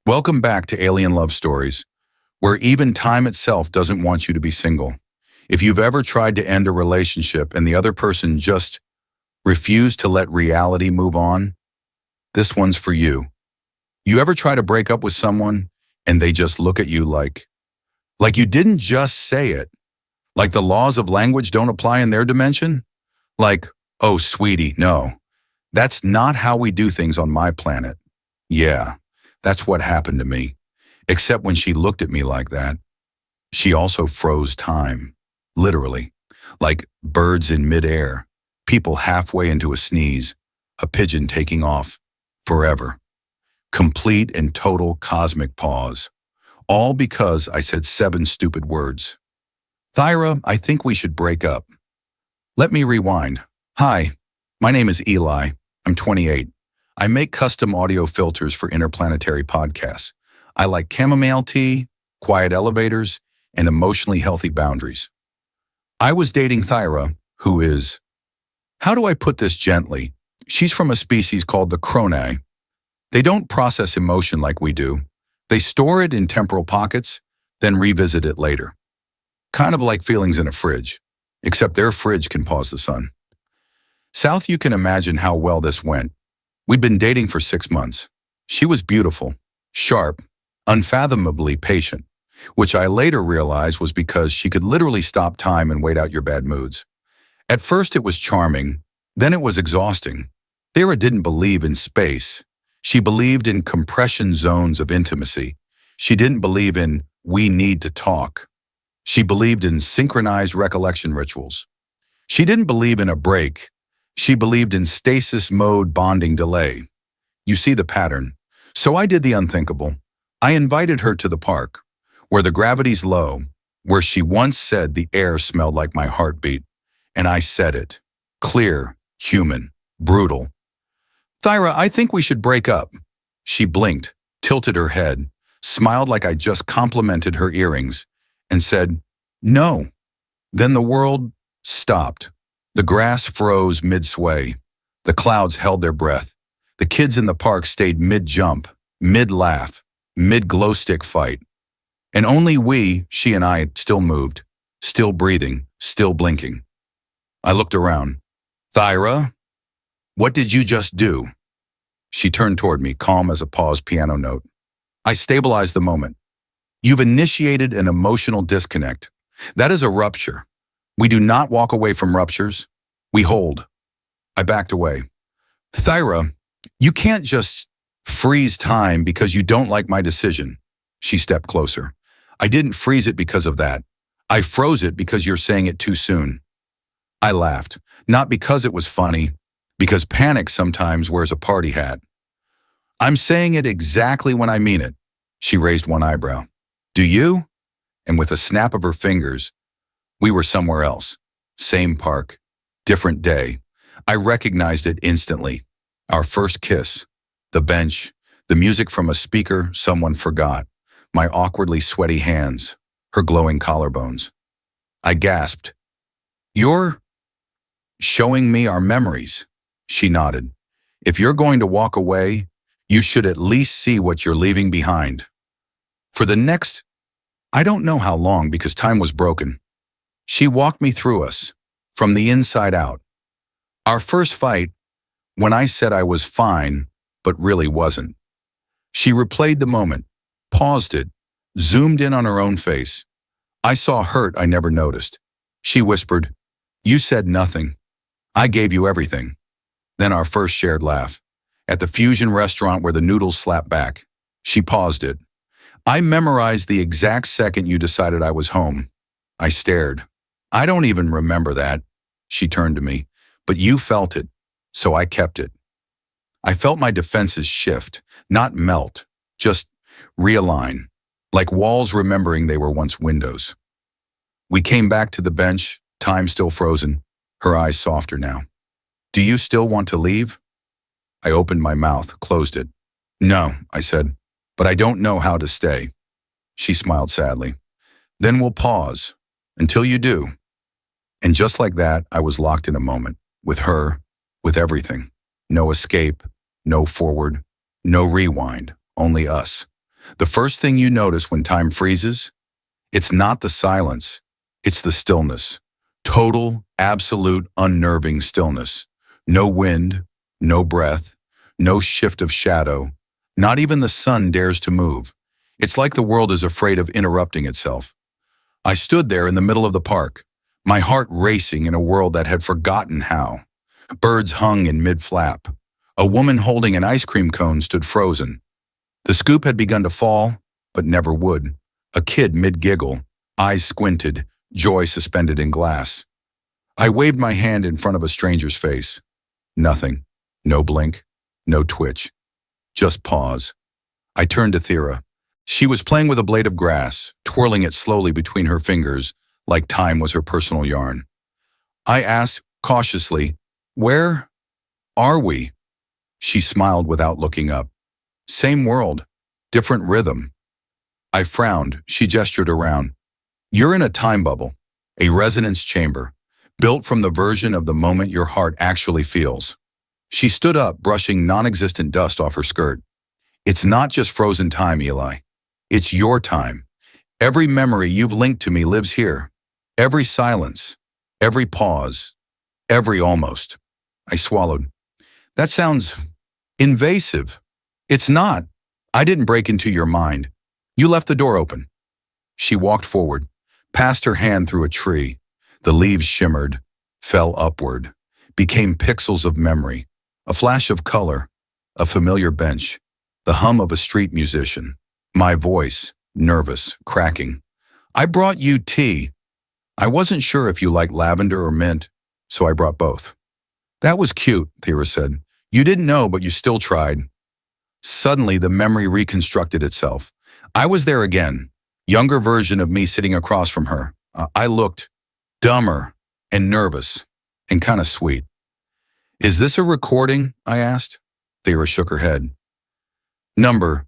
Welcome back to Alien Love Stories, where even time itself doesn't want you to be single. If you've ever tried to end a relationship and the other person just refused to let reality move on, this one's for you. You ever try to break up with someone and they just look at you like you didn't just say it, like the laws of language don't apply in their dimension? Like, oh, sweetie, no, that's not how we do things on my planet. Yeah, that's what happened to me. Except when she looked at me like that, she also froze time, literally, like birds in midair, people halfway into a sneeze, a pigeon taking off, forever. Complete and total cosmic pause. All because I said 7 stupid words. Thyra, I think we should break up. Let me rewind. Hi, my name is Eli. I'm 28. I make custom audio filters for interplanetary podcasts. I like chamomile tea, quiet elevators, and emotionally healthy boundaries. I was dating Thyra, who is, how do I put this gently? She's from a species called the Chronae. They don't process emotion like we do. They store it in temporal pockets, then revisit it later. Kind of like feelings in a fridge, except their fridge can pause the sun. South, you can imagine how well this went. We'd been dating for 6 months. She was beautiful, sharp, unfathomably patient, which I later realized was because she could literally stop time and wait out your bad moods. At first it was charming, then it was exhausting. Thyra didn't believe in space. She believed in compression zones of intimacy. She didn't believe in we need to talk. She believed in synchronized recollection rituals. She didn't believe in a break. She believed in stasis mode bonding delay. You see the pattern. So I did the unthinkable. I invited her to the park, where the gravity's low, where she once said the air smelled like my heartbeat. And I said it. Clear, human, brutal. Thyra, I think we should break up. She blinked, tilted her head, smiled like I just complimented her earrings, and said, no. Then the world stopped. The grass froze mid-sway. The clouds held their breath. The kids in the park stayed mid-jump, mid-laugh, mid-glow-stick fight. And only we, she and I, still moved, still breathing, still blinking. I looked around. Thyra, what did you just do? She turned toward me, calm as a paused piano note. I stabilized the moment. You've initiated an emotional disconnect. That is a rupture. We do not walk away from ruptures. We hold. I backed away. Thyra, you can't just freeze time because you don't like my decision. She stepped closer. I didn't freeze it because of that. I froze it because you're saying it too soon. I laughed, not because it was funny, because panic sometimes wears a party hat. I'm saying it exactly when I mean it. She raised one eyebrow. Do you? And with a snap of her fingers, we were somewhere else. Same park. Different day. I recognized it instantly. Our first kiss. The bench. The music from a speaker someone forgot. My awkwardly sweaty hands. Her glowing collarbones. I gasped. You're showing me our memories. She nodded. If you're going to walk away, you should at least see what you're leaving behind. For the next, I don't know how long because time was broken. She walked me through us, from the inside out. Our first fight, when I said I was fine, but really wasn't. She replayed the moment, paused it, zoomed in on her own face. I saw hurt I never noticed. She whispered, you said nothing. I gave you everything. Then our first shared laugh. At the fusion restaurant where the noodles slapped back. She paused it. I memorized the exact second you decided I was home. I stared. I don't even remember that. She turned to me. But you felt it, so I kept it. I felt my defenses shift, not melt, just realign, like walls remembering they were once windows. We came back to the bench, time still frozen, her eyes softer now. Do you still want to leave? I opened my mouth, closed it. No, I said, but I don't know how to stay. She smiled sadly. Then we'll pause, until you do. And just like that, I was locked in a moment, with her, with everything. No escape, no forward, no rewind, only us. The first thing you notice when time freezes, it's not the silence, it's the stillness. Total, absolute, unnerving stillness. No wind, no breath, no shift of shadow. Not even the sun dares to move. It's like the world is afraid of interrupting itself. I stood there in the middle of the park, my heart racing in a world that had forgotten how. Birds hung in mid-flap. A woman holding an ice cream cone stood frozen. The scoop had begun to fall, but never would. A kid mid-giggle, eyes squinted, joy suspended in glass. I waved my hand in front of a stranger's face. Nothing. No blink. No twitch. Just pause. I turned to Thyra. She was playing with a blade of grass, twirling it slowly between her fingers, like time was her personal yarn. I asked, cautiously, "Where are we?" She smiled without looking up. "Same world, different rhythm." I frowned. She gestured around. "You're in a time bubble, a resonance chamber, built from the version of the moment your heart actually feels." She stood up, brushing non-existent dust off her skirt. "It's not just frozen time, Eli. It's your time. Every memory you've linked to me lives here. Every silence, every pause, every almost." I swallowed. "That sounds invasive." "It's not. I didn't break into your mind. You left the door open." She walked forward, passed her hand through a tree. The leaves shimmered, fell upward, became pixels of memory, a flash of color, a familiar bench, the hum of a street musician. My voice, nervous, cracking. "I brought you tea. I wasn't sure if you liked lavender or mint, so I brought both." "That was cute," Thyra said. "You didn't know, but you still tried." Suddenly, the memory reconstructed itself. I was there again, younger version of me sitting across from her. I looked dumber and nervous and kind of sweet. "Is this a recording?" I asked. Thyra shook her head. "Number,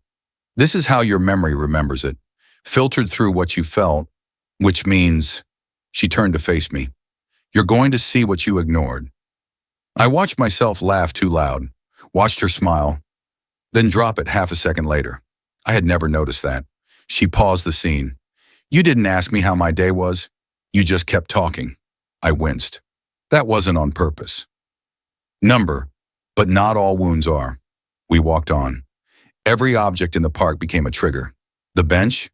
this is how your memory remembers it, filtered through what you felt, which means," she turned to face me, "you're going to see what you ignored." I watched myself laugh too loud, watched her smile, then drop it half a second later. I had never noticed that. She paused the scene. "You didn't ask me how my day was. You just kept talking." I winced. "That wasn't on purpose." "Number, but not all wounds are." We walked on. Every object in the park became a trigger. The bench,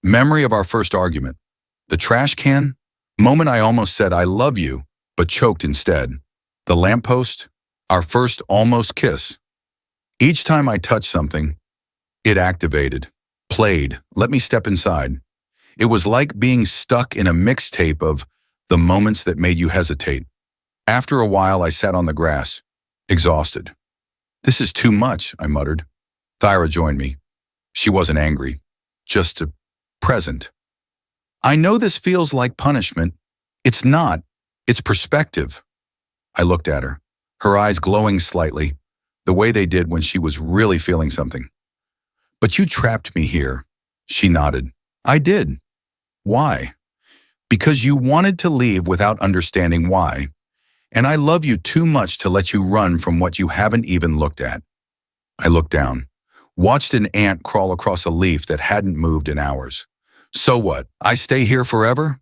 memory of our first argument. The trash can, moment I almost said "I love you," but choked instead. The lamppost, our first almost kiss. Each time I touched something, it activated, played, let me step inside. It was like being stuck in a mixtape of the moments that made you hesitate. After a while, I sat on the grass, exhausted. "This is too much," I muttered. Thyra joined me. She wasn't angry, just present. "I know this feels like punishment. It's not. It's perspective." I looked at her, her eyes glowing slightly, the way they did when she was really feeling something. "But you trapped me here." She nodded. "I did." "Why?" "Because you wanted to leave without understanding why. And I love you too much to let you run from what you haven't even looked at." I looked down, watched an ant crawl across a leaf that hadn't moved in hours. "So what? I stay here forever?"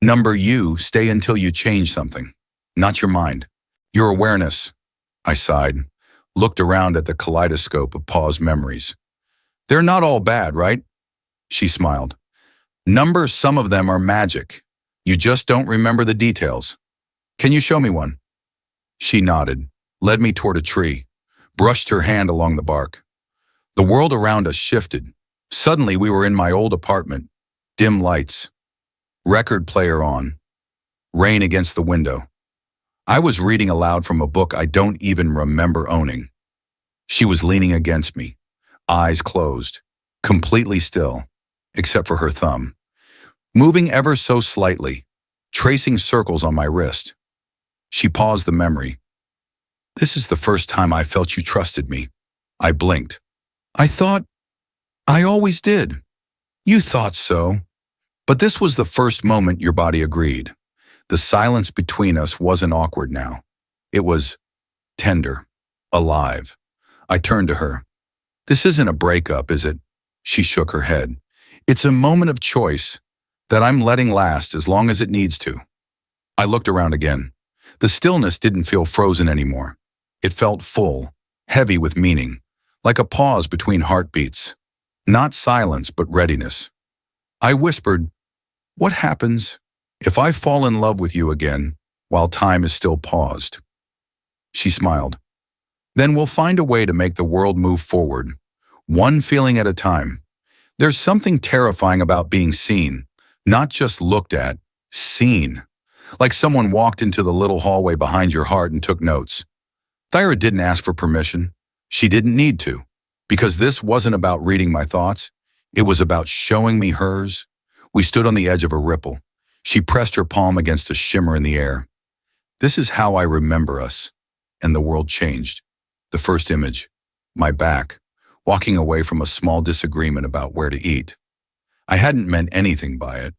"Number, you stay until you change something. Not your mind. Your awareness." I sighed, looked around at the kaleidoscope of paused memories. "They're not all bad, right?" She smiled. "Number, some of them are magic. You just don't remember the details. Can you show me one?" She nodded, led me toward a tree, brushed her hand along the bark. The world around us shifted. Suddenly we were in my old apartment. Dim lights. Record player on. Rain against the window. I was reading aloud from a book I don't even remember owning. She was leaning against me, eyes closed, completely still, except for her thumb, moving ever so slightly, tracing circles on my wrist. She paused the memory. "This is the first time I felt you trusted me." I blinked. "I thought I always did." "You thought so. But this was the first moment your body agreed. The silence between us wasn't awkward now. It was tender, alive. I turned to her. "This isn't a breakup, is it?" She shook her head. It's a moment of choice that I'm letting last as long as it needs to. I looked around again. The stillness didn't feel frozen anymore. It felt full, heavy with meaning, like a pause between heartbeats. Not silence, but readiness. I whispered, "What happens if I fall in love with you again while time is still paused?" She smiled. "Then we'll find a way to make the world move forward, one feeling at a time. There's something terrifying about being seen, not just looked at, seen. Like someone walked into the little hallway behind your heart and took notes." Thyra didn't ask for permission. She didn't need to, because this wasn't about reading my thoughts. It was about showing me hers. We stood on the edge of a ripple. She pressed her palm against a shimmer in the air. "This is how I remember us." And the world changed. The first image, my back, walking away from a small disagreement about where to eat. I hadn't meant anything by it,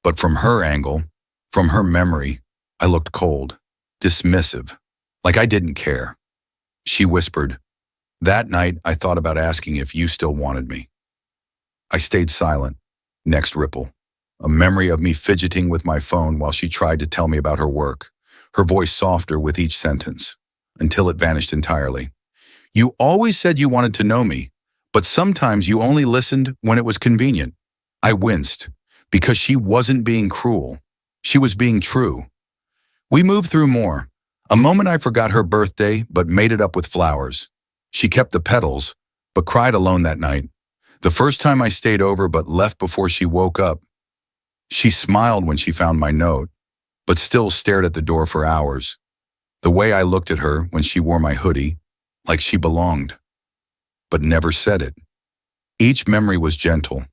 but from her angle, from her memory, I looked cold, dismissive, like I didn't care. She whispered, "That night I thought about asking if you still wanted me." I stayed silent. Next ripple, a memory of me fidgeting with my phone while she tried to tell me about her work, her voice softer with each sentence, until it vanished entirely. "You always said you wanted to know me, but sometimes you only listened when it was convenient." I winced, because she wasn't being cruel. She was being true. We moved through more. A moment I forgot her birthday, but made it up with flowers. She kept the petals, but cried alone that night. The first time I stayed over but left before she woke up. She smiled when she found my note, but still stared at the door for hours. The way I looked at her when she wore my hoodie, like she belonged, but never said it. Each memory was gentle,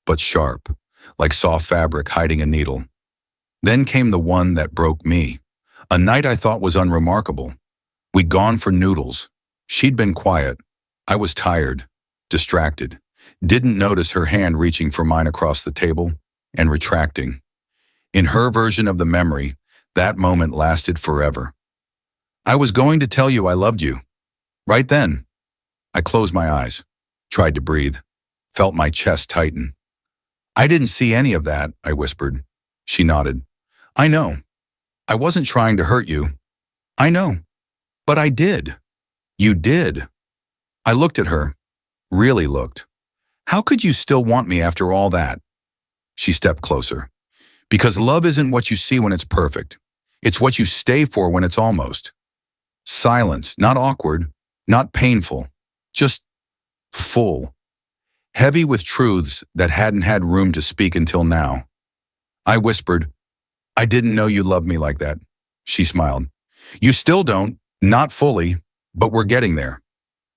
but sharp, like soft fabric hiding a needle. Then came the one that broke me. A night I thought was unremarkable. We'd gone for noodles. She'd been quiet. I was tired, distracted. Didn't notice her hand reaching for mine across the table and retracting. In her version of the memory, that moment lasted forever. "I was going to tell you I loved you. Right then." I closed my eyes, tried to breathe, felt my chest tighten. "I didn't see any of that," I whispered. She nodded. "I know. I wasn't trying to hurt you." "I know. But I did." "You did." I looked at her, really looked. "How could you still want me after all that?" She stepped closer. "Because love isn't what you see when it's perfect. It's what you stay for when it's almost." Silence, not awkward, not painful, just full. Heavy with truths that hadn't had room to speak until now. I whispered, "I didn't know you loved me like that." She smiled. "You still don't, not fully, but we're getting there."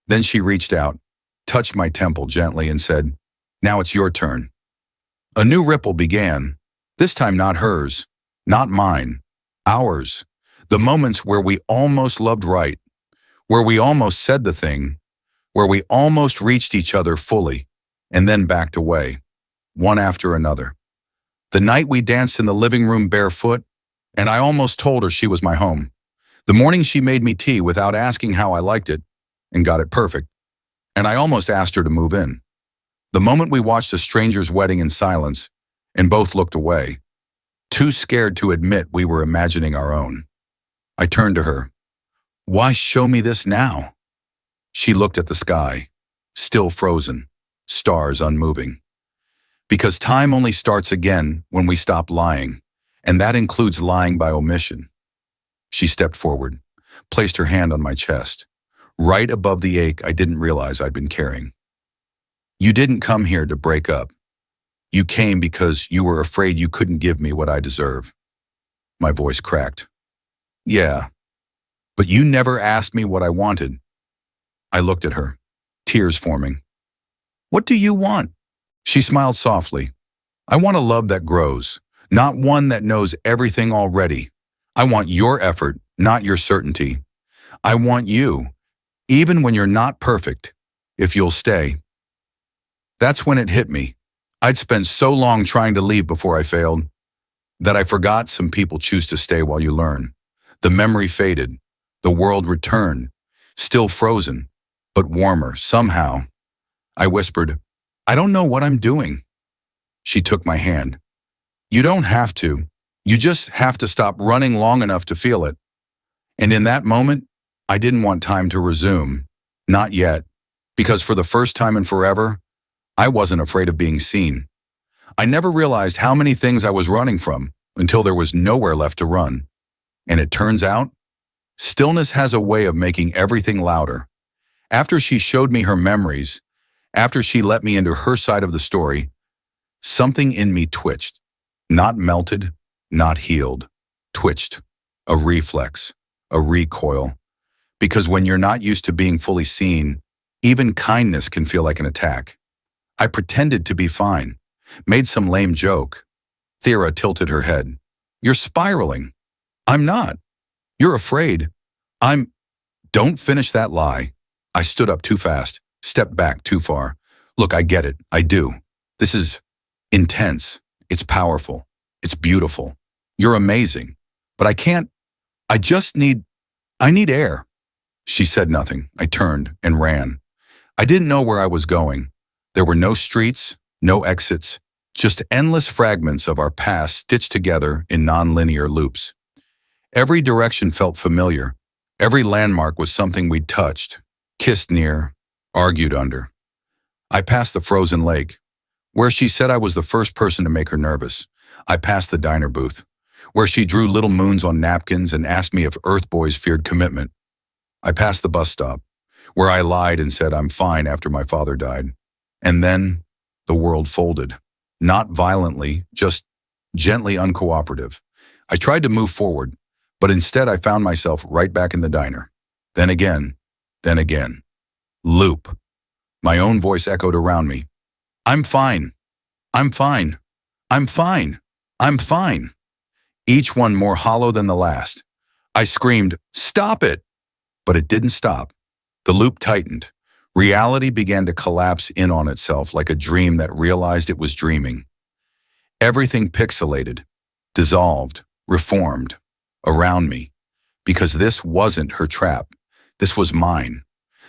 Then she reached out, touched my temple gently and said, "Now it's your turn." A new ripple began, this time not hers, not mine, ours. The moments where we almost loved right, where we almost said the thing, where we almost reached each other fully, and then backed away, one after another. The night we danced in the living room barefoot, and I almost told her she was my home. The morning she made me tea without asking how I liked it, and got it perfect, and I almost asked her to move in. The moment we watched a stranger's wedding in silence, and both looked away, too scared to admit we were imagining our own. I turned to her. "Why show me this now?" She looked at the sky, still frozen, stars unmoving. "Because time only starts again when we stop lying, and that includes lying by omission." She stepped forward, placed her hand on my chest, right above the ache I didn't realize I'd been carrying. "You didn't come here to break up. You came because you were afraid you couldn't give me what I deserve." My voice cracked. "Yeah, but you never asked me what I wanted." I looked at her, tears forming. "What do you want?" She smiled softly. "I want a love that grows, not one that knows everything already. I want your effort, not your certainty. I want you, even when you're not perfect, if you'll stay." That's when it hit me. I'd spent so long trying to leave before I failed, that I forgot some people choose to stay while you learn. The memory faded. The world returned, still frozen, but warmer, somehow. I whispered, I don't know what I'm doing. She took my hand. You don't have to. You just have to stop running long enough to feel it. And in that moment, I didn't want time to resume. Not yet. Because for the first time in forever, I wasn't afraid of being seen. I never realized how many things I was running from until there was nowhere left to run. And it turns out, stillness has a way of making everything louder. After she showed me her memories, after she let me into her side of the story, something in me twitched. Not melted, not healed. Twitched. A reflex. A recoil. Because when you're not used to being fully seen, even kindness can feel like an attack. I pretended to be fine. Made some lame joke. Thyra tilted her head. You're spiraling. I'm not. You're afraid. Don't finish that lie. I stood up too fast, stepped back too far. Look, I get it. I do. This is intense. It's powerful. It's beautiful. You're amazing. But I need air. She said nothing. I turned and ran. I didn't know where I was going. There were no streets, no exits, just endless fragments of our past stitched together in non-linear loops. Every direction felt familiar. Every landmark was something we'd touched, kissed near, argued under. I passed the frozen lake, where she said I was the first person to make her nervous. I passed the diner booth, where she drew little moons on napkins and asked me if Earth boys feared commitment. I passed the bus stop, where I lied and said I'm fine after my father died. And then the world folded. Not violently, just gently uncooperative. I tried to move forward, but instead I found myself right back in the diner. Then again. Loop. My own voice echoed around me. I'm fine. I'm fine. I'm fine. I'm fine. Each one more hollow than the last. I screamed, stop it! But it didn't stop. The loop tightened. Reality began to collapse in on itself like a dream that realized it was dreaming. Everything pixelated, dissolved, reformed, around me. Because this wasn't her trap. This was mine.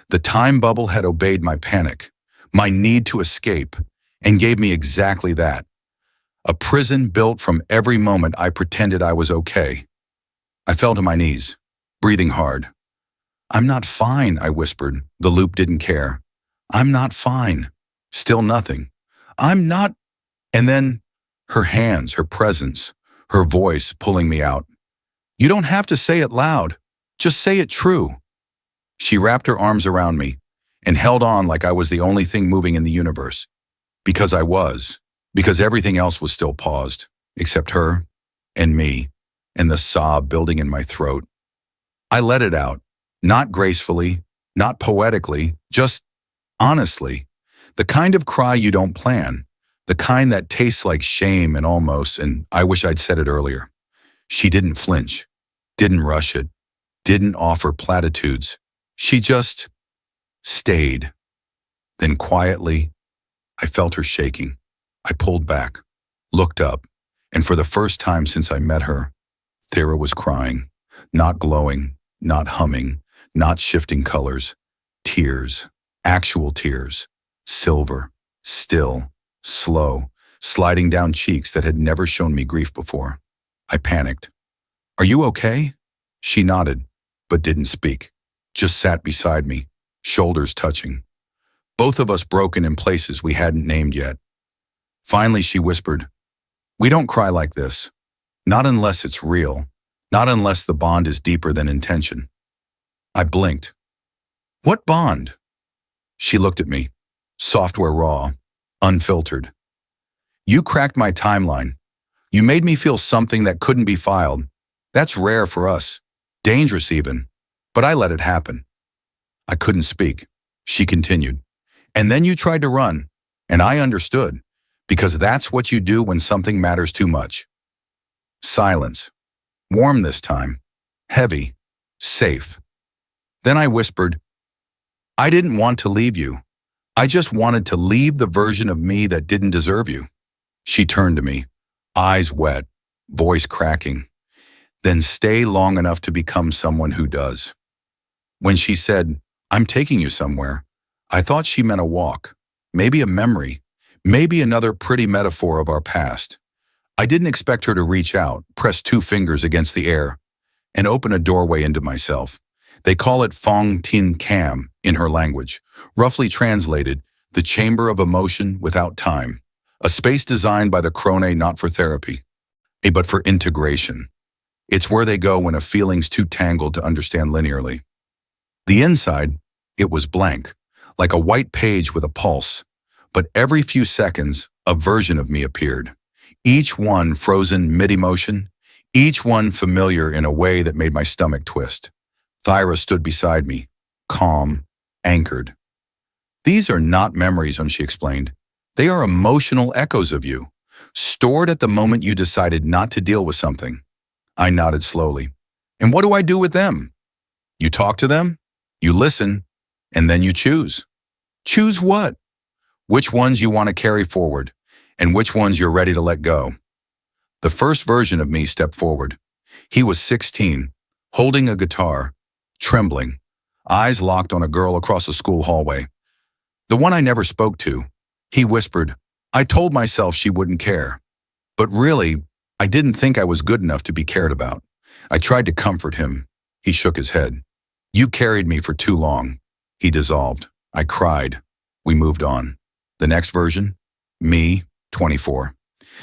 The time bubble had obeyed my panic, my need to escape, and gave me exactly that. A prison built from every moment I pretended I was okay. I fell to my knees, breathing hard. I'm not fine, I whispered. The loop didn't care. I'm not fine. Still nothing. I'm not. And then her hands, her presence, her voice pulling me out. You don't have to say it loud. Just say it true. She wrapped her arms around me and held on like I was the only thing moving in the universe. Because I was. Because everything else was still paused, except her and me and the sob building in my throat. I let it out. Not gracefully, not poetically, just honestly. The kind of cry you don't plan. The kind that tastes like shame and I wish I'd said it earlier. She didn't flinch, didn't rush it, didn't offer platitudes. She just stayed. Then quietly, I felt her shaking. I pulled back, looked up, and for the first time since I met her, Thyra was crying, not glowing, not humming, not shifting colors. Tears, actual tears, silver, still, slow, sliding down cheeks that had never shown me grief before. I panicked. Are you okay? She nodded, but didn't speak, just sat beside me, shoulders touching. Both of us broken in places we hadn't named yet. Finally, she whispered, we don't cry like this. Not unless it's real. Not unless the bond is deeper than intention. I blinked. What bond? She looked at me, software raw, unfiltered. You cracked my timeline. You made me feel something that couldn't be filed. That's rare for us. Dangerous even. But I let it happen. I couldn't speak. She continued. And then you tried to run. And I understood. Because that's what you do when something matters too much. Silence. Warm this time. Heavy. Safe. Then I whispered, I didn't want to leave you. I just wanted to leave the version of me that didn't deserve you. She turned to me, eyes wet, voice cracking. Then stay long enough to become someone who does. When she said, I'm taking you somewhere, I thought she meant a walk, maybe a memory, Maybe another pretty metaphor of our past. I didn't expect her to reach out, press two fingers against the air, and open a doorway into myself. They call it Fong Tin Cam in her language, roughly translated, the chamber of emotion without time. A space designed by the Crone not for therapy, but for integration. It's where they go when a feeling's too tangled to understand linearly. The inside, it was blank, like a white page with a pulse. But every few seconds, a version of me appeared. Each one frozen mid-emotion, each one familiar in a way that made my stomach twist. Thyra stood beside me, calm, anchored. These are not memories, she explained. They are emotional echoes of you, stored at the moment you decided not to deal with something. I nodded slowly. And what do I do with them? You talk to them, you listen, and then you choose. Choose what? Which ones you want to carry forward, and which ones you're ready to let go. The first version of me stepped forward. He was 16, holding a guitar, trembling, eyes locked on a girl across the school hallway. The one I never spoke to. He whispered, I told myself she wouldn't care. But really, I didn't think I was good enough to be cared about. I tried to comfort him. He shook his head. You carried me for too long. He dissolved. I cried. We moved on. The next version? Me, 24.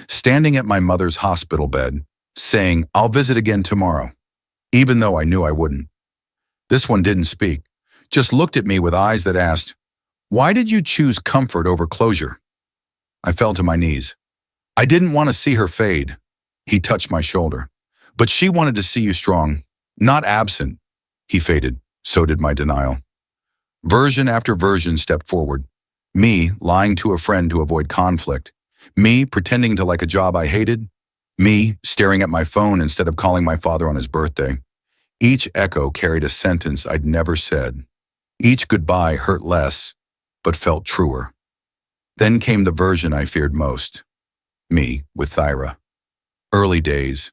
Standing at my mother's hospital bed, saying, I'll visit again tomorrow, even though I knew I wouldn't. This one didn't speak, just looked at me with eyes that asked, why did you choose comfort over closure? I fell to my knees. I didn't want to see her fade. He touched my shoulder. But she wanted to see you strong, not absent. He faded. So did my denial. Version after version stepped forward. Me lying to a friend to avoid conflict. Me pretending to like a job I hated. Me staring at my phone instead of calling my father on his birthday. Each echo carried a sentence I'd never said. Each goodbye hurt less, but felt truer. Then came the version I feared most. Me with Thyra. Early days,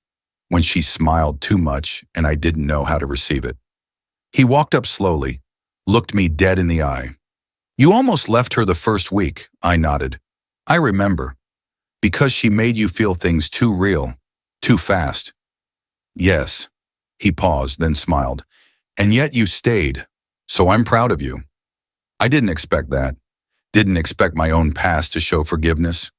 when she smiled too much and I didn't know how to receive it. He walked up slowly, looked me dead in the eye. You almost left her the first week, I nodded. I remember. Because she made you feel things too real, too fast. Yes. He paused, then smiled. And yet you stayed, so I'm proud of you. I didn't expect that. Didn't expect my own past to show forgiveness.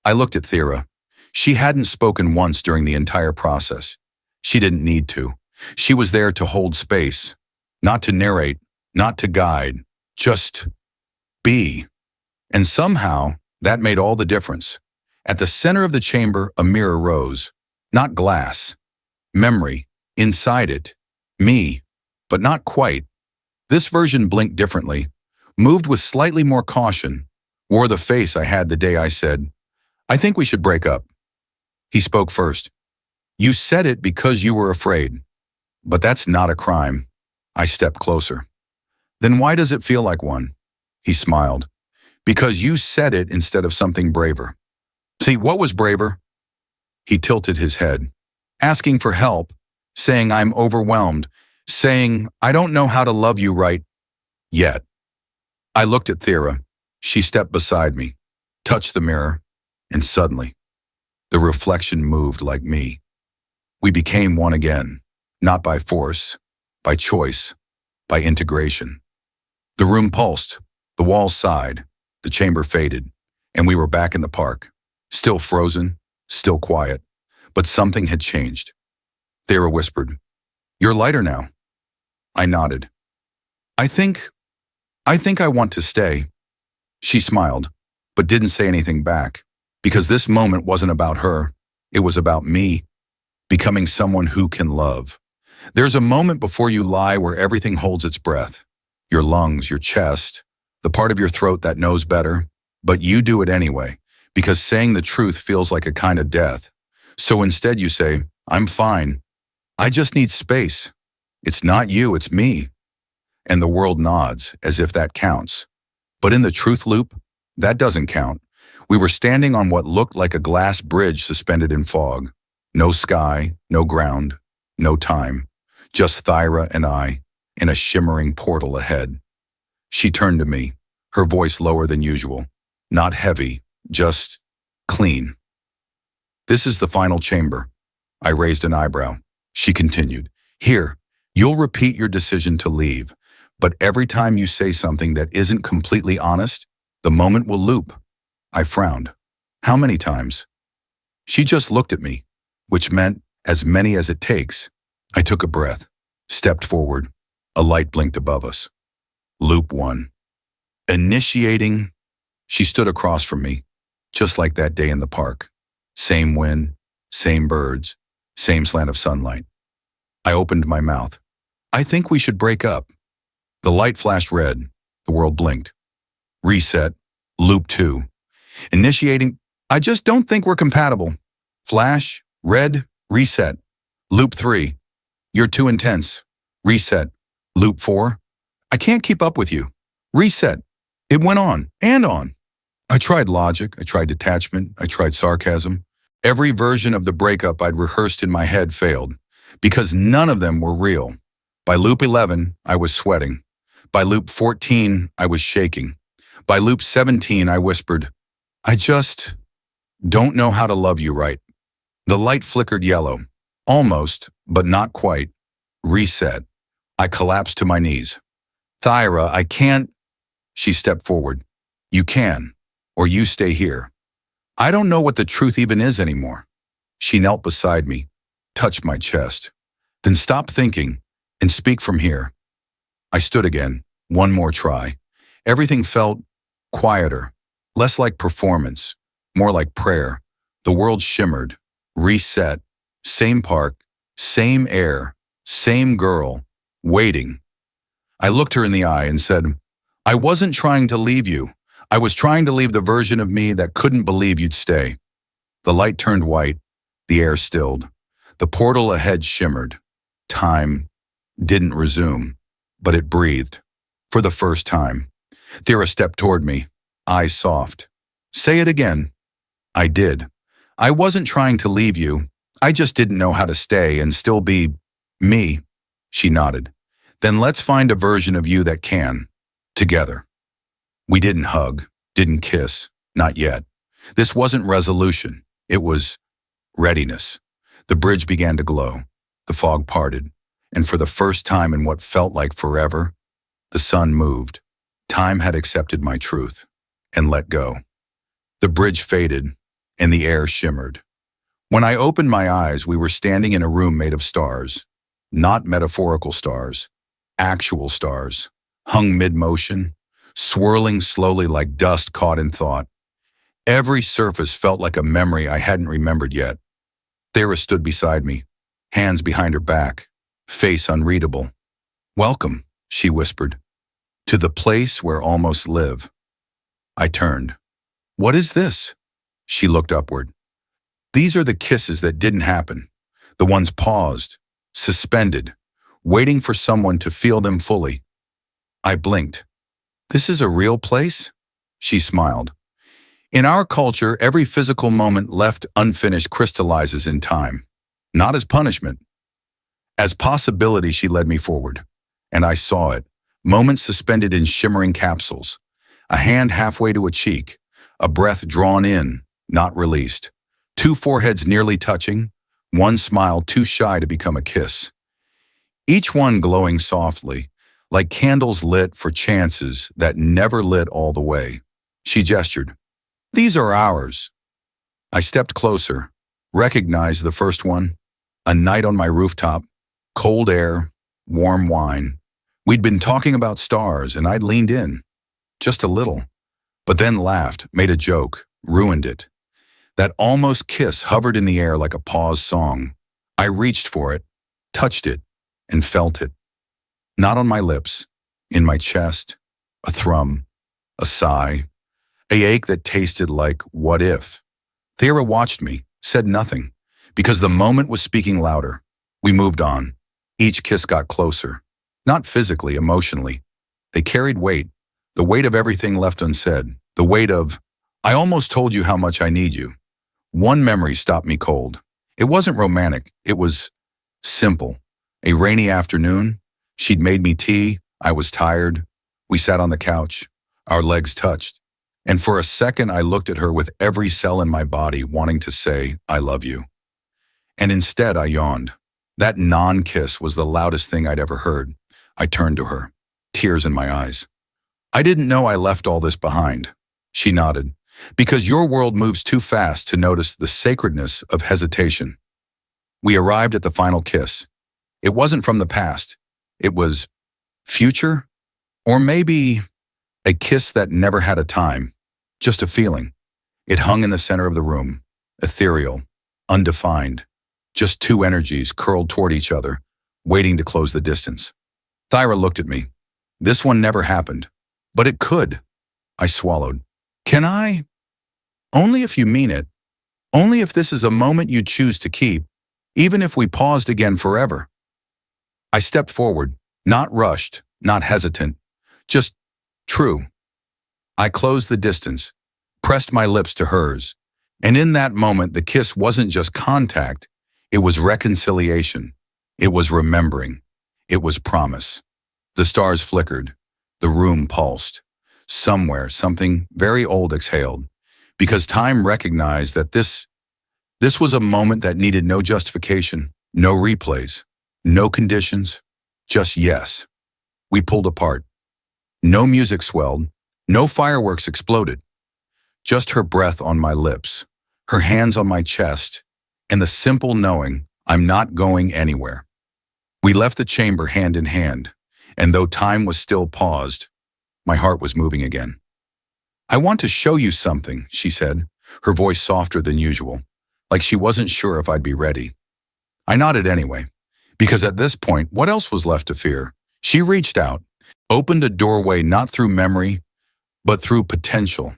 I looked at Thyra. She hadn't spoken once during the entire process. She didn't need to. She was there to hold space, not to narrate, not to guide, just be. And somehow, that made all the difference. At the center of the chamber, a mirror rose. Not glass. Memory. Inside it. Me. But not quite. This version blinked differently, moved with slightly more caution, wore the face I had the day I said, I think we should break up. He spoke first. You said it because you were afraid. But that's not a crime. I stepped closer. Then why does it feel like one? He smiled. Because you said it instead of something braver. See, what was braver? He tilted his head, asking for help, saying I'm overwhelmed, saying I don't know how to love you right yet. I looked at Thyra. She stepped beside me, touched the mirror, and suddenly, the reflection moved like me. We became one again, not by force, by choice, by integration. The room pulsed, the walls sighed, the chamber faded, and we were back in the park, still frozen, still quiet, but something had changed. Thyra whispered, You're lighter now. I nodded. I think I want to stay. She smiled, but didn't say anything back, because this moment wasn't about her. It was about me, becoming someone who can love. There's a moment before you lie where everything holds its breath. Your lungs, your chest, the part of your throat that knows better, but you do it anyway, because saying the truth feels like a kind of death. So instead you say, I'm fine. I just need space. It's not you, it's me. And the world nods, as if that counts. But in the truth loop, that doesn't count. We were standing on what looked like a glass bridge suspended in fog. No sky, no ground, no time. Just Thyra and I, in a shimmering portal ahead. She turned to me, her voice lower than usual. Not heavy, just clean. This is the final chamber. I raised an eyebrow. She continued, here, you'll repeat your decision to leave, but every time you say something that isn't completely honest, the moment will loop. I frowned. How many times? She just looked at me, which meant as many as it takes. I took a breath, stepped forward. A light blinked above us. Loop 1. Initiating. She stood across from me, just like that day in the park. Same wind, same birds, same slant of sunlight. I opened my mouth. I think we should break up. The light flashed red. The world blinked. Reset. Loop 2. Initiating. I just don't think we're compatible. Flash. Red. Reset. Loop 3. You're too intense. Reset. Loop 4. I can't keep up with you. Reset. It went on and on. I tried logic, I tried detachment, I tried sarcasm. Every version of the breakup I'd rehearsed in my head failed, because none of them were real. By loop 11, I was sweating. By loop 14, I was shaking. By loop 17, I whispered, I just don't know how to love you right. The light flickered yellow. Almost, but not quite. Reset. I collapsed to my knees. Thyra, I can't. She stepped forward. You can, or you stay here. I don't know what the truth even is anymore. She knelt beside me, touched my chest. Then stop thinking and speak from here. I stood again, one more try. Everything felt quieter, less like performance, more like prayer. The world shimmered, reset, same park, same air, same girl, waiting. I looked her in the eye and said, I wasn't trying to leave you. I was trying to leave the version of me that couldn't believe you'd stay. The light turned white, the air stilled. The portal ahead shimmered. Time didn't resume, but it breathed. For the first time. Thyra stepped toward me, eyes soft. Say it again. I did. I wasn't trying to leave you. I just didn't know how to stay and still be me. She nodded. Then let's find a version of you that can. Together. We didn't hug, didn't kiss, not yet. This wasn't resolution. It was readiness. The bridge began to glow. The fog parted. And for the first time in what felt like forever, the sun moved. Time had accepted my truth and let go. The bridge faded and the air shimmered. When I opened my eyes, we were standing in a room made of stars. Not metaphorical stars. Actual stars. Hung mid-motion, swirling slowly like dust caught in thought. Every surface felt like a memory I hadn't remembered yet. Thyra stood beside me, hands behind her back, face unreadable. Welcome, she whispered, to the place where almost live. I turned. What is this? She looked upward. These are the kisses that didn't happen, the ones paused, suspended, waiting for someone to feel them fully. I blinked. This is a real place? She smiled. In our culture, every physical moment left unfinished crystallizes in time. Not as punishment. As possibility, she led me forward. And I saw it. Moments suspended in shimmering capsules. A hand halfway to a cheek. A breath drawn in, not released. Two foreheads nearly touching. One smile too shy to become a kiss. Each one glowing softly, like candles lit for chances that never lit all the way. She gestured. These are ours. I stepped closer, recognized the first one. A night on my rooftop, cold air, warm wine. We'd been talking about stars and I'd leaned in, just a little, but then laughed, made a joke, ruined it. That almost kiss hovered in the air like a paused song. I reached for it, touched it, and felt it. Not on my lips, in my chest, a thrum, a sigh, an ache that tasted like what if. Thyra watched me, said nothing, because the moment was speaking louder. We moved on. Each kiss got closer, not physically, emotionally. They carried weight, the weight of everything left unsaid, the weight of, I almost told you how much I need you. One memory stopped me cold. It wasn't romantic, it was simple. A rainy afternoon, she'd made me tea, I was tired. We sat on the couch, our legs touched. And for a second, I looked at her with every cell in my body wanting to say, I love you. And instead, I yawned. That non-kiss was the loudest thing I'd ever heard. I turned to her, tears in my eyes. I didn't know I left all this behind. She nodded. Because your world moves too fast to notice the sacredness of hesitation. We arrived at the final kiss. It wasn't from the past. It was future? Or maybe a kiss that never had a time, just a feeling. It hung in the center of the room, ethereal, undefined, just two energies curled toward each other, waiting to close the distance. Thyra looked at me. This one never happened, but it could. I swallowed. Can I? Only if you mean it. Only if this is a moment you choose to keep, even if we paused again forever. I stepped forward, not rushed, not hesitant, just true. I closed the distance, pressed my lips to hers, and in that moment the kiss wasn't just contact, it was reconciliation, it was remembering, it was promise. The stars flickered, the room pulsed. Somewhere, something very old exhaled, because time recognized that this was a moment that needed no justification, no replays, no conditions, just yes. We pulled apart. No music swelled, no fireworks exploded. Just her breath on my lips, her hands on my chest, and the simple knowing I'm not going anywhere. We left the chamber hand in hand, and though time was still paused, my heart was moving again. I want to show you something, she said, her voice softer than usual, like she wasn't sure if I'd be ready. I nodded anyway, because at this point, what else was left to fear? She reached out, opened a doorway not through memory, but through potential,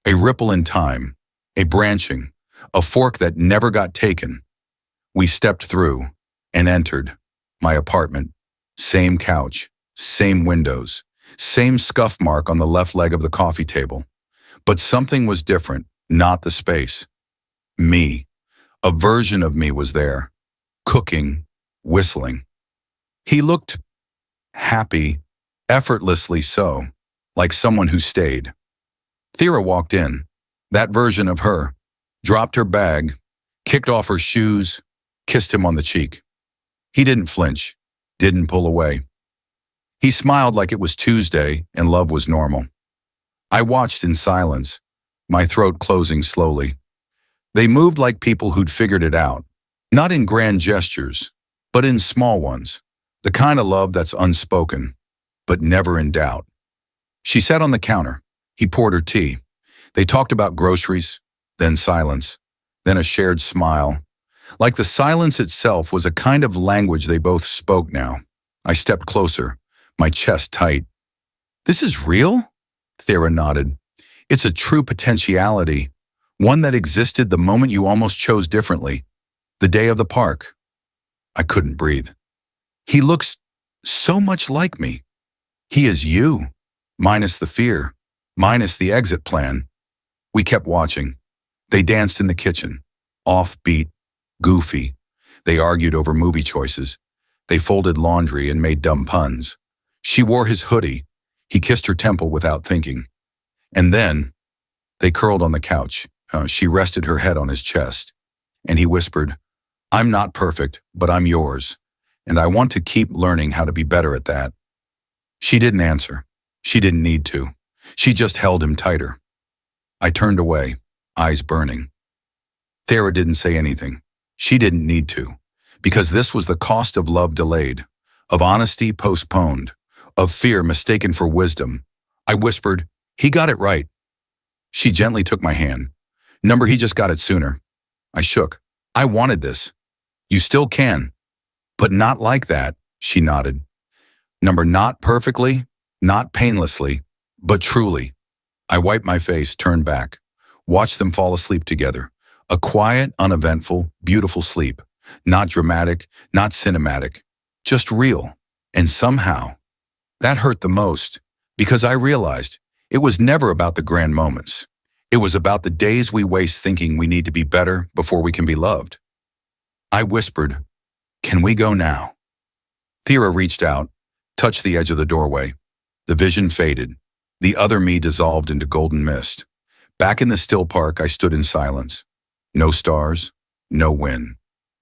a ripple in time, a branching, a fork that never got taken. We stepped through and entered my apartment, same couch, same windows, same scuff mark on the left leg of the coffee table. But something was different, not the space. Me, a version of me was there, cooking, whistling. He looked happy, effortlessly so, like someone who stayed. Thyra walked in, that version of her, dropped her bag, kicked off her shoes, kissed him on the cheek. He didn't flinch, didn't pull away. He smiled like it was Tuesday and love was normal. I watched in silence, my throat closing slowly. They moved like people who'd figured it out, not in grand gestures, but in small ones, the kind of love that's unspoken, but never in doubt. She sat on the counter. He poured her tea. They talked about groceries, then silence, then a shared smile. Like the silence itself was a kind of language they both spoke now. I stepped closer, my chest tight. This is real? Thyra nodded. It's a true potentiality, one that existed the moment you almost chose differently, the day of the park. I couldn't breathe. He looks so much like me. He is you, minus the fear, minus the exit plan. We kept watching. They danced in the kitchen, offbeat, goofy. They argued over movie choices. They folded laundry and made dumb puns. She wore his hoodie. He kissed her temple without thinking. And then they curled on the couch. She rested her head on his chest. And he whispered, I'm not perfect, but I'm yours. And I want to keep learning how to be better at that. She didn't answer. She didn't need to. She just held him tighter. I turned away, eyes burning. Thyra didn't say anything. She didn't need to, because this was the cost of love delayed, of honesty postponed, of fear mistaken for wisdom. I whispered, he got it right. She gently took my hand. He just got it sooner. I shook. I wanted this. You still can. But not like that, she nodded. Not perfectly, not painlessly, but truly. I wiped my face, turned back, watched them fall asleep together. A quiet, uneventful, beautiful sleep. Not dramatic, not cinematic, just real. And somehow, that hurt the most, because I realized it was never about the grand moments. It was about the days we waste thinking we need to be better before we can be loved. I whispered, can we go now? Thyra reached out, touched the edge of the doorway. The vision faded. The other me dissolved into golden mist. Back in the still park, I stood in silence. No stars, no wind.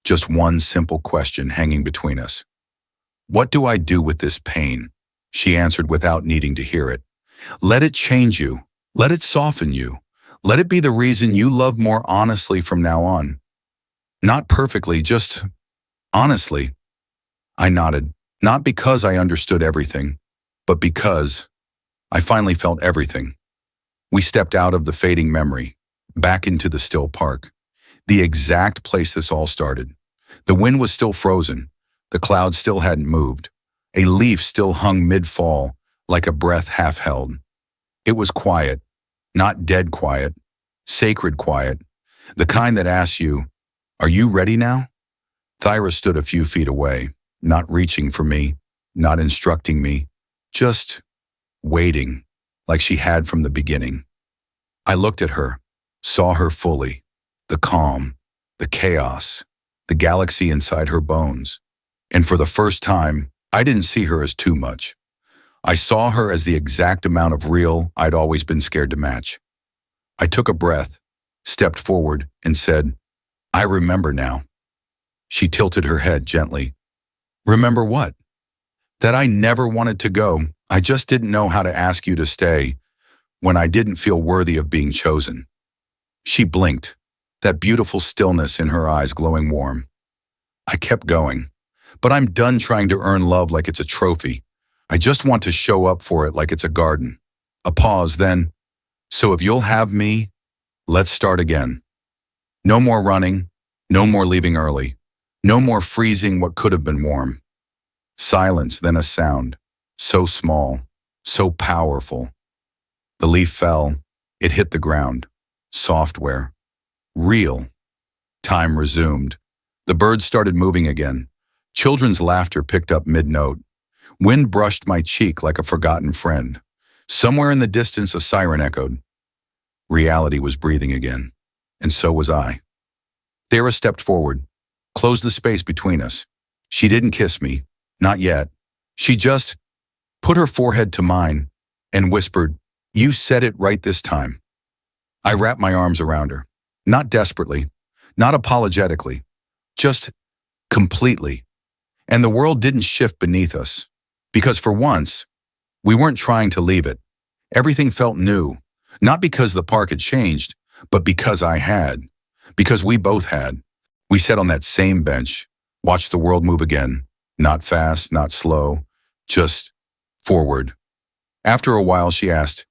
Just one simple question hanging between us. What do I do with this pain? She answered without needing to hear it. Let it change you. Let it soften you. Let it be the reason you love more honestly from now on. Not perfectly, just honestly. I nodded, not because I understood everything, but because I finally felt everything. We stepped out of the fading memory, back into the still park, the exact place this all started. The wind was still frozen. The clouds still hadn't moved. A leaf still hung mid-fall, like a breath half-held. It was quiet, not dead quiet, sacred quiet, the kind that asks you, "Are you ready now?" Thyra stood a few feet away, not reaching for me, not instructing me, just waiting, like she had from the beginning. I looked at her, saw her fully, the calm, the chaos, the galaxy inside her bones. And for the first time, I didn't see her as too much. I saw her as the exact amount of real I'd always been scared to match. I took a breath, stepped forward, and said, "I remember now." She tilted her head gently. "Remember what?" "That I never wanted to go. I just didn't know how to ask you to stay when I didn't feel worthy of being chosen." She blinked, that beautiful stillness in her eyes glowing warm. I kept going. "But I'm done trying to earn love like it's a trophy. I just want to show up for it like it's a garden." A pause, then, "So if you'll have me, let's start again. No more running, no more leaving early, no more freezing what could have been warm." Silence, then a sound, so small, so powerful. The leaf fell, it hit the ground. Software. Real. Time resumed. The birds started moving again. Children's laughter picked up mid-note. Wind brushed my cheek like a forgotten friend. Somewhere in the distance, a siren echoed. Reality was breathing again, and so was I. Thyra stepped forward, closed the space between us. She didn't kiss me, not yet. She just put her forehead to mine and whispered, "You said it right this time." I wrapped my arms around her, not desperately, not apologetically, just completely. And the world didn't shift beneath us, because for once, we weren't trying to leave it. Everything felt new, not because the park had changed, but because I had, because we both had. We sat on that same bench, watched the world move again, not fast, not slow, just forward. After a while, she asked,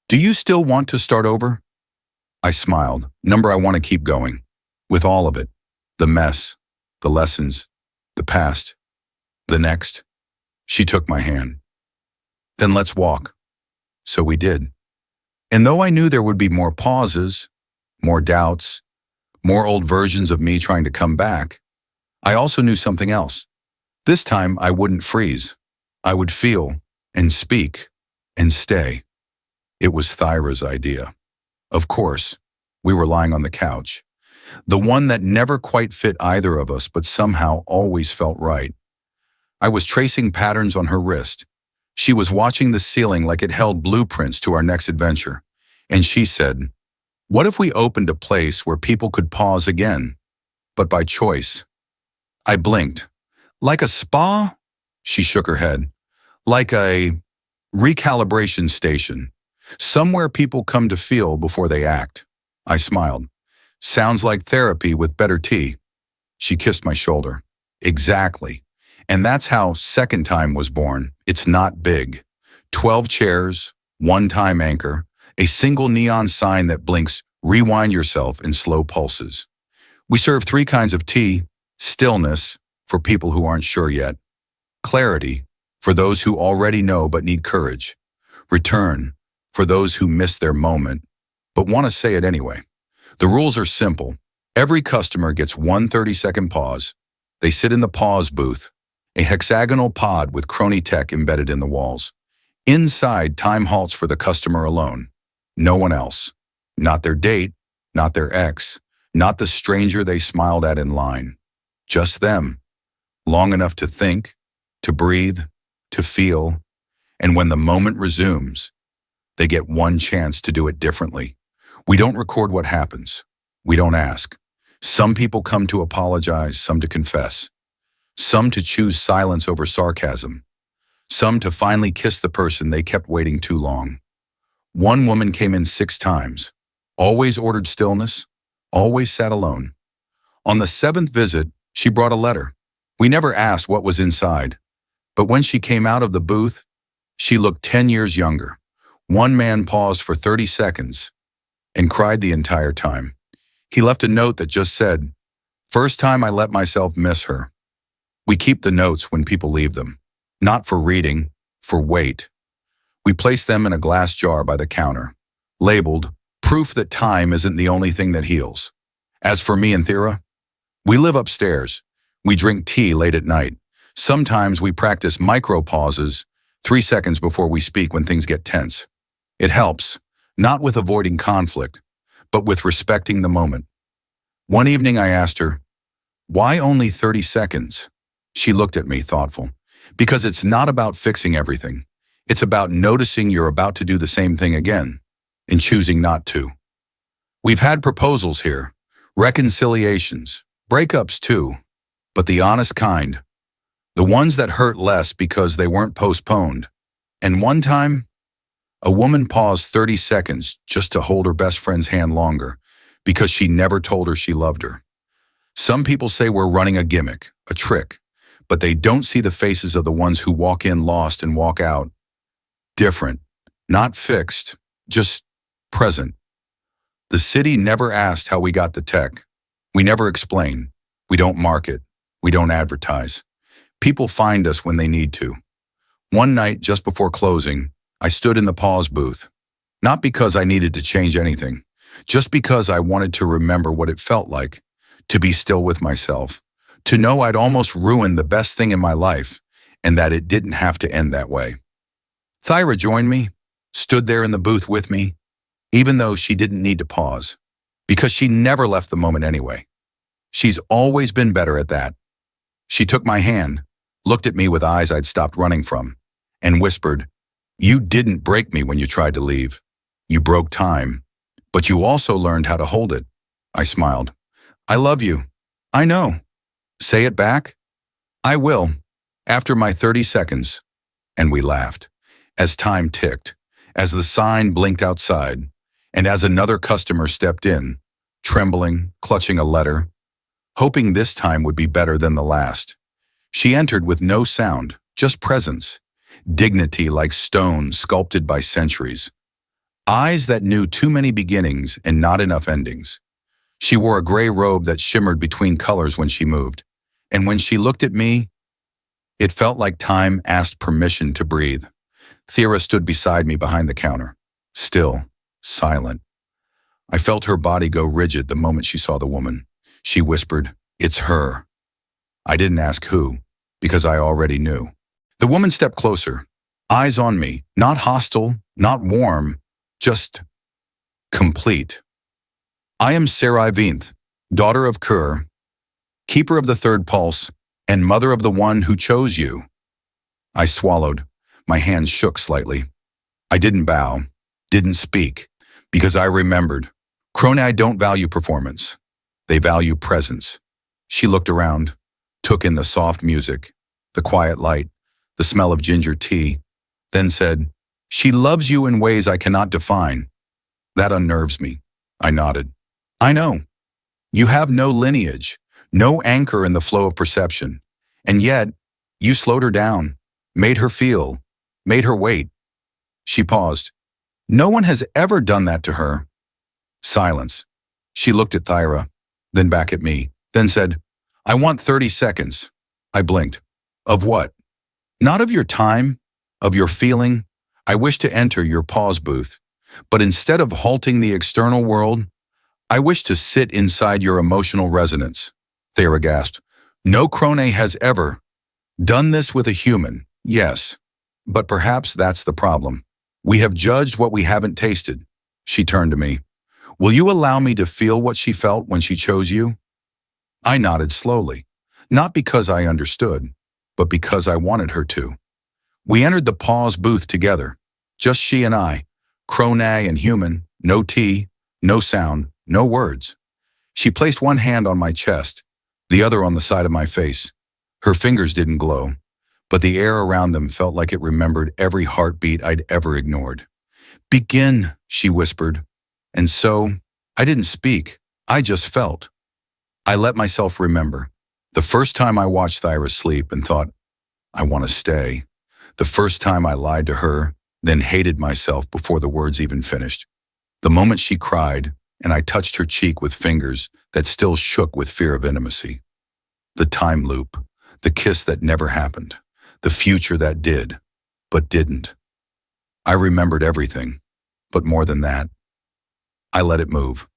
"Do you still want to start over?" I smiled. "Number, I want to keep going, with all of it, the mess, the lessons, the past, the next." She took my hand. "Then let's walk." So we did. And though I knew there would be more pauses, more doubts, more old versions of me trying to come back, I also knew something else. This time I wouldn't freeze. I would feel and speak and stay. It was Thyra's idea. Of course, we were lying on the couch. The one that never quite fit either of us, but somehow always felt right. I was tracing patterns on her wrist. She was watching the ceiling like it held blueprints to our next adventure. And she said, "What if we opened a place where people could pause again, but by choice?" I blinked. "Like a spa?" She shook her head. "Like a recalibration station. Somewhere people come to feel before they act." I smiled. "Sounds like therapy with better tea." She kissed my shoulder. "Exactly. And that's how Second Time was born. It's not big. 12 chairs, one time anchor, a single neon sign that blinks, 'Rewind yourself' in slow pulses. We serve 3 kinds of tea: stillness, for people who aren't sure yet; clarity, for those who already know but need courage; return, for those who miss their moment, but want to say it anyway. The rules are simple. Every customer gets one 30-second pause. They sit in the pause booth, a hexagonal pod with crony tech embedded in the walls. Inside, time halts for the customer alone. No one else. Not their date, not their ex, not the stranger they smiled at in line. Just them. Long enough to think, to breathe, to feel, and when the moment resumes, they get one chance to do it differently. We don't record what happens. We don't ask. Some people come to apologize, some to confess, some to choose silence over sarcasm, some to finally kiss the person they kept waiting too long. One woman came in 6 times, always ordered stillness, always sat alone. On the 7th visit, she brought a letter. We never asked what was inside, but when she came out of the booth, she looked 10 years younger. One man paused for 30 seconds and cried the entire time. He left a note that just said, "First time I let myself miss her." We keep the notes when people leave them, not for reading, for weight. We place them in a glass jar by the counter, labeled, "Proof that time isn't the only thing that heals." As for me and Thyra, we live upstairs. We drink tea late at night. Sometimes we practice micro pauses, 3 seconds before we speak when things get tense. It helps, not with avoiding conflict, but with respecting the moment. One evening I asked her, "Why only 30 seconds?" She looked at me, thoughtful. "Because it's not about fixing everything. It's about noticing you're about to do the same thing again, and choosing not to." We've had proposals here, reconciliations, breakups too, but the honest kind. The ones that hurt less because they weren't postponed. And one time, a woman paused 30 seconds just to hold her best friend's hand longer because she never told her she loved her. Some people say we're running a gimmick, a trick, but they don't see the faces of the ones who walk in lost and walk out different, not fixed, just present. The city never asked how we got the tech. We never explain. We don't market. We don't advertise. People find us when they need to. One night, just before closing, I stood in the pause booth, not because I needed to change anything, just because I wanted to remember what it felt like to be still with myself, to know I'd almost ruined the best thing in my life and that it didn't have to end that way. Thyra joined me, stood there in the booth with me, even though she didn't need to pause, because she never left the moment anyway. She's always been better at that. She took my hand, looked at me with eyes I'd stopped running from, and whispered, "You didn't break me when you tried to leave. You broke time, but you also learned how to hold it." I smiled. "I love you." "I know." "Say it back?" "I will, after my 30 seconds. And we laughed. As time ticked, as the sign blinked outside, and as another customer stepped in, trembling, clutching a letter, hoping this time would be better than the last. She entered with no sound, just presence, dignity like stone sculpted by centuries, eyes that knew too many beginnings and not enough endings. She wore a gray robe that shimmered between colors when she moved, and when she looked at me, it felt like time asked permission to breathe. Thyra stood beside me behind the counter, still, silent. I felt her body go rigid the moment she saw the woman. She whispered, "It's her." I didn't ask who, because I already knew. The woman stepped closer, eyes on me, not hostile, not warm, just complete. "I am sci-fi, daughter of Kur, keeper of the third pulse, and mother of the one who chose you." I swallowed. My hands shook slightly. I didn't bow, didn't speak, because I remembered. Chronai don't value performance. They value presence. She looked around, took in the soft music, the quiet light, the smell of ginger tea, then said, "She loves you in ways I cannot define." That unnerves me. I nodded. "I know. You have no lineage, no anchor in the flow of perception. And yet, you slowed her down, made her feel, made her wait." She paused. "No one has ever done that to her." Silence. She looked at Thyra, then back at me, then said, "I want 30 seconds. I blinked. "Of what?" "Not of your time, of your feeling. I wish to enter your pause booth, but instead of halting the external world, I wish to sit inside your emotional resonance." Thyra gasped. "No Crone has ever done this with a human." "Yes, but perhaps that's the problem. We have judged what we haven't tasted." She turned to me. "Will you allow me to feel what she felt when she chose you?" I nodded slowly, not because I understood, but because I wanted her to. We entered the pause booth together, just she and I, Crone and human, no tea, No sound, no words. She placed one hand on my chest, the other on the side of my face. Her fingers didn't glow, but the air around them felt like it remembered every heartbeat I'd ever ignored. Begin, she whispered. And so, I didn't speak, I just felt. I let myself remember. The first time I watched Thyra sleep and thought, I want to stay. The first time I lied to her, then hated myself before the words even finished. The moment she cried, and I touched her cheek with fingers that still shook with fear of intimacy. The time loop, the kiss that never happened, the future that did, but didn't. I remembered everything, but more than that, I let it move.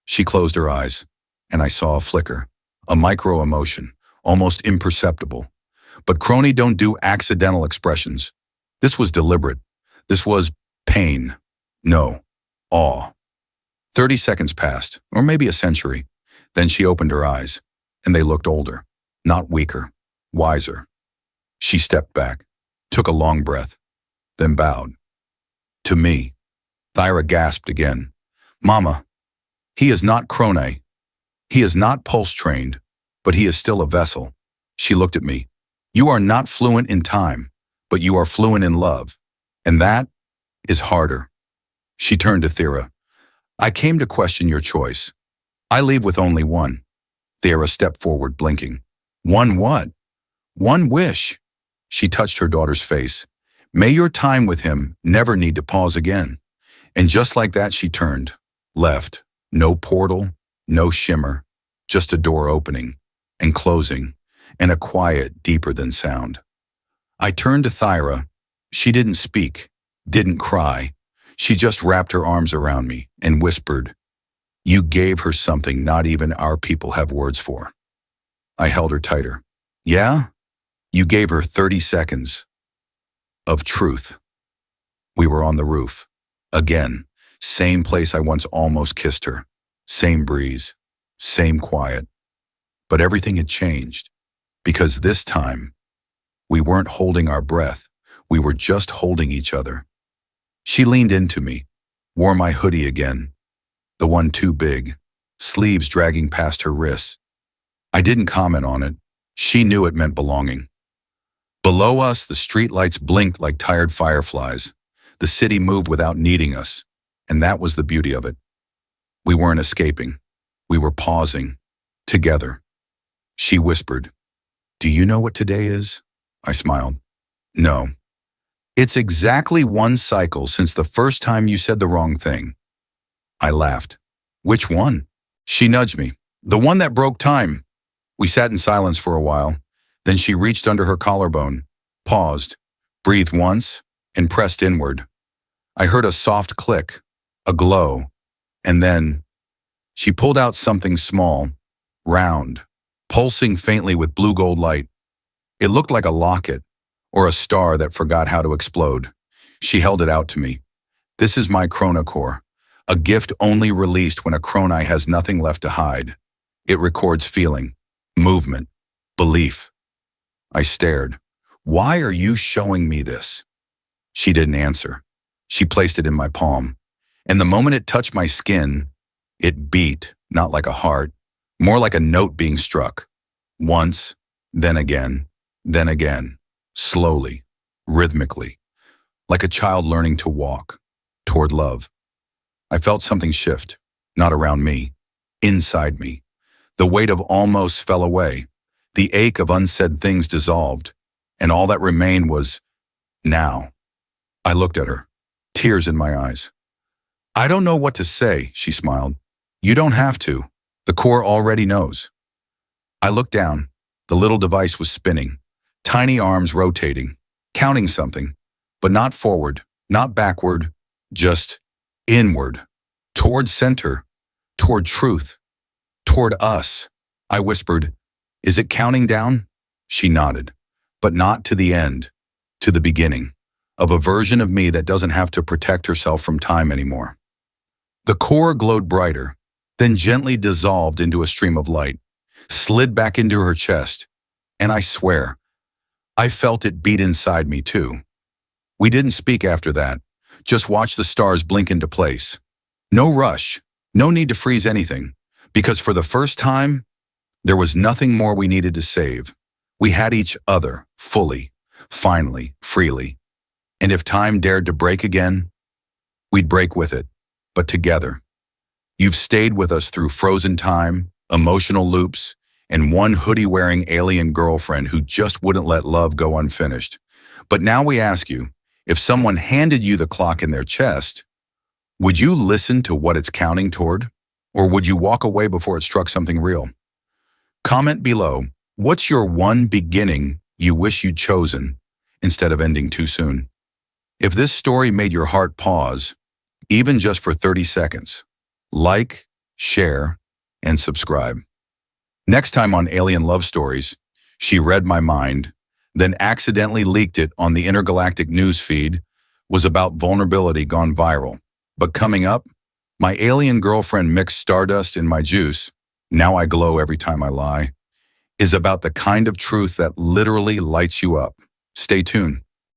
She closed her eyes, and I saw a flicker, a micro-emotion, almost imperceptible. But crony don't do accidental expressions. This was deliberate. This was pain. No, awe. 30 seconds passed, or maybe a century. Then she opened her eyes, and they looked older, not weaker, wiser. She stepped back, took a long breath, then bowed. To me. Thyra gasped again. Mama, he is not crone. He is not pulse-trained, but he is still a vessel. She looked at me. You are not fluent in time, but you are fluent in love. And that is harder. She turned to Thyra. I came to question your choice. I leave with only one. Thyra stepped forward, blinking. One what? One wish. She touched her daughter's face. May your time with him never need to pause again. And just like that, she turned, left. No portal, no shimmer, just a door opening and closing, and a quiet deeper than sound. I turned to Thyra. She didn't speak, didn't cry. She just wrapped her arms around me and whispered, You gave her something not even our people have words for. I held her tighter. Yeah? You gave her 30 seconds of truth. We were on the roof. Again, same place I once almost kissed her. Same breeze, same quiet. But everything had changed, because this time, we weren't holding our breath. We were just holding each other. She leaned into me, wore my hoodie again, the one too big, sleeves dragging past her wrists. I didn't comment on it. She knew it meant belonging. Below us, the streetlights blinked like tired fireflies. The city moved without needing us, and that was the beauty of it. We weren't escaping. We were pausing, together. She whispered, Do you know what today is? I smiled. No. It's exactly one cycle since the first time you said the wrong thing. I laughed. Which one? She nudged me. The one that broke time. We sat in silence for a while. Then she reached under her collarbone, paused, breathed once, and pressed inward. I heard a soft click, a glow, and then she pulled out something small, round, pulsing faintly with blue-gold light. It looked like a locket, or a star that forgot how to explode. She held it out to me. This is my chronocore, a gift only released when a chroni has nothing left to hide. It records feeling, movement, belief. I stared. Why are you showing me this? She didn't answer. She placed it in my palm. And the moment it touched my skin, it beat, not like a heart, more like a note being struck. Once, then again, slowly, rhythmically, like a child learning to walk toward love. I felt something shift, not around me, inside me. The weight of almost fell away. The ache of unsaid things dissolved, and all that remained was now. I looked at her, tears in my eyes. I don't know what to say, she smiled. You don't have to. The core already knows. I looked down. The little device was spinning, tiny arms rotating, counting something, but not forward, not backward, just inward, toward center, toward truth, toward us. I whispered, Is it counting down? She nodded, but not to the end, to the beginning, of a version of me that doesn't have to protect herself from time anymore. The core glowed brighter, then gently dissolved into a stream of light, slid back into her chest, and I swear, I felt it beat inside me too. We didn't speak after that, just watched the stars blink into place. No rush, No need to freeze anything, because for the first time, there was nothing more we needed to save. We had each other, fully, finally, freely. And if time dared to break again, we'd break with it, but together. You've stayed with us through frozen time, emotional loops, and one hoodie-wearing alien girlfriend who just wouldn't let love go unfinished. But now we ask you, if someone handed you the clock in their chest, would you listen to what it's counting toward? Or would you walk away before it struck something real? Comment below, what's your one beginning you wish you'd chosen instead of ending too soon? If this story made your heart pause, even just for 30 seconds, like, share, and subscribe. Next time on Alien Love Stories, she read my mind, then accidentally leaked it on the intergalactic news feed, was about vulnerability gone viral. But coming up, my alien girlfriend mixed stardust in my juice, now I glow every time I lie, is about the kind of truth that literally lights you up. Stay tuned.